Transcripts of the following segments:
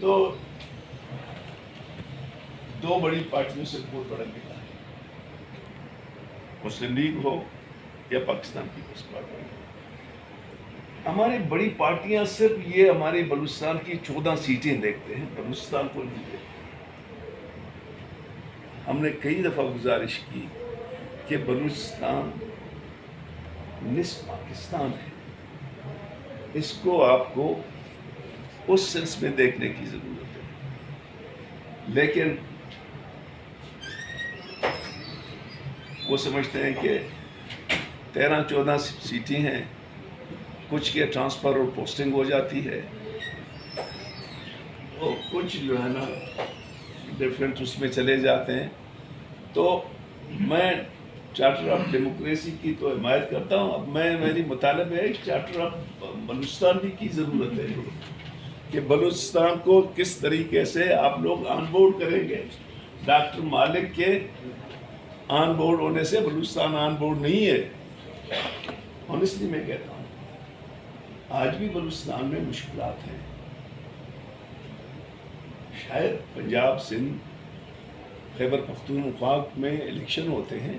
تو دو بڑی پارٹیوں سے بہت بڑا ملا ہے، مسلم لیگ ہو یا پاکستان پیپلز پارٹی۔ ہماری بڑی پارٹیاں صرف یہ ہماری بلوچستان کی 14 سیٹیں دیکھتے ہیں، بلوچستان کو نہیں دیکھتے۔ ہم نے کئی دفعہ گزارش کی کہ بلوچستان نصف پاکستان ہے، اس کو آپ کو اس سینس میں دیکھنے کی ضرورت ہے، لیکن وہ سمجھتے ہیں کہ 13-14 سیٹیں ہیں، کچھ کے ٹرانسفر اور پوسٹنگ ہو جاتی ہے، اور کچھ جو ہے نا ڈیفرنٹ اس میں چلے جاتے ہیں۔ تو میں چارٹر آف ڈیموکریسی کی تو حمایت کرتا ہوں، اب میری مطالبہ ہے چارٹر آف بلوچستان بھی کی ضرورت ہے کہ بلوچستان کو کس طریقے سے آپ لوگ آن بورڈ کریں گے۔ ڈاکٹر مالک کے آن بورڈ ہونے سے بلوچستان آن بورڈ نہیں ہے، آنیسٹلی میں کہتا ہوں۔ آج بھی بلوچستان میں مشکلات ہیں، شاید پنجاب، سندھ، خیبر پختونخوا میں الیکشن ہوتے ہیں،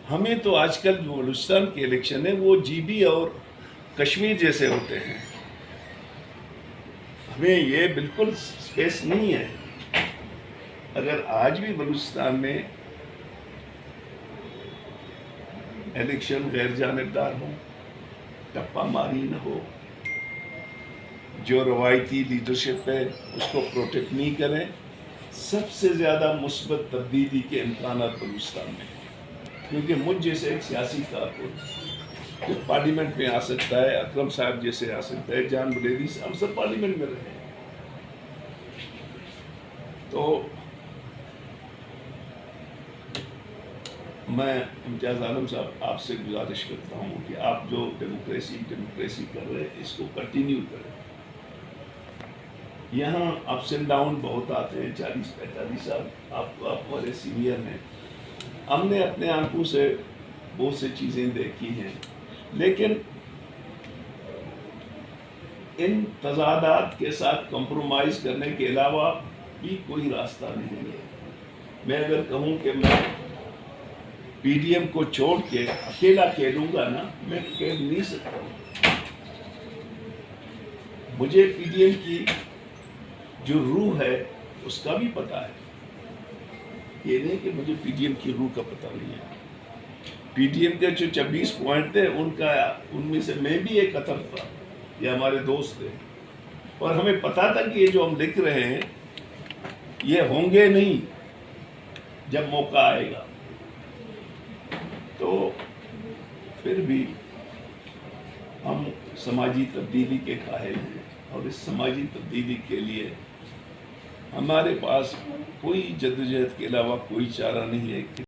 ہمیں تو آج کل جو بلوچستان کے الیکشن ہیں وہ جی بی اور کشمیر جیسے ہوتے ہیں، ہمیں یہ بالکل سپیس نہیں ہے۔ اگر آج بھی بلوچستان میں الیکشن غیر جانبدار ہو، ٹپا ماری نہ ہو، جو روایتی لیڈرشپ ہے اس کو پروٹیکٹ نہیں کریں، سب سے زیادہ مثبت تبدیلی کے امکانات بلوچستان میں ہیں۔ کیونکہ مجھ جیسے ایک سیاسی کارکن جو پارلیمنٹ میں آ سکتا ہے، اکرم صاحب جیسے آ سکتا ہے، جان بلیوی سے، ہم سب پارلیمنٹ میں رہے ہیں۔ تو میں امتیاز عالم صاحب آپ سے گزارش کرتا ہوں کہ آپ جو ڈیموکریسی کر رہے ہیں اس کو کنٹینیو کریں۔ یہاں اپس اینڈ ڈاؤن بہت آتے ہیں، 40-45 سال آپ ہمارے سینئر ہیں، ہم نے اپنے آنکھوں سے بہت سی چیزیں دیکھی ہیں، لیکن ان تضادات کے ساتھ کمپرومائز کرنے کے علاوہ بھی کوئی راستہ نہیں ہے۔ میں اگر کہوں کہ میں پی ڈی ایم کو چھوڑ کے اکیلا کھیلوں گا نا، میں کھیل نہیں سکتا ہوں۔ مجھے پی ڈی ایم کی جو روح ہے اس کا بھی پتہ ہے، یہ نہیں کہ مجھے پی ڈی ایم کی روح کا پتہ نہیں ہے۔ پی ڈی ایم کے جو 26 پوائنٹ تھے ان میں سے میں بھی ایک اثر تھا، یہ ہمارے دوست تھے، اور ہمیں پتا تھا کہ یہ جو ہم لکھ رہے ہیں یہ ہوں گے نہیں جب موقع آئے گا۔ تو پھر بھی ہم سماجی تبدیلی کے قائل ہیں، اور اس سماجی تبدیلی کے لیے ہمارے پاس کوئی جدوجہد کے علاوہ کوئی چارہ نہیں ہے کہ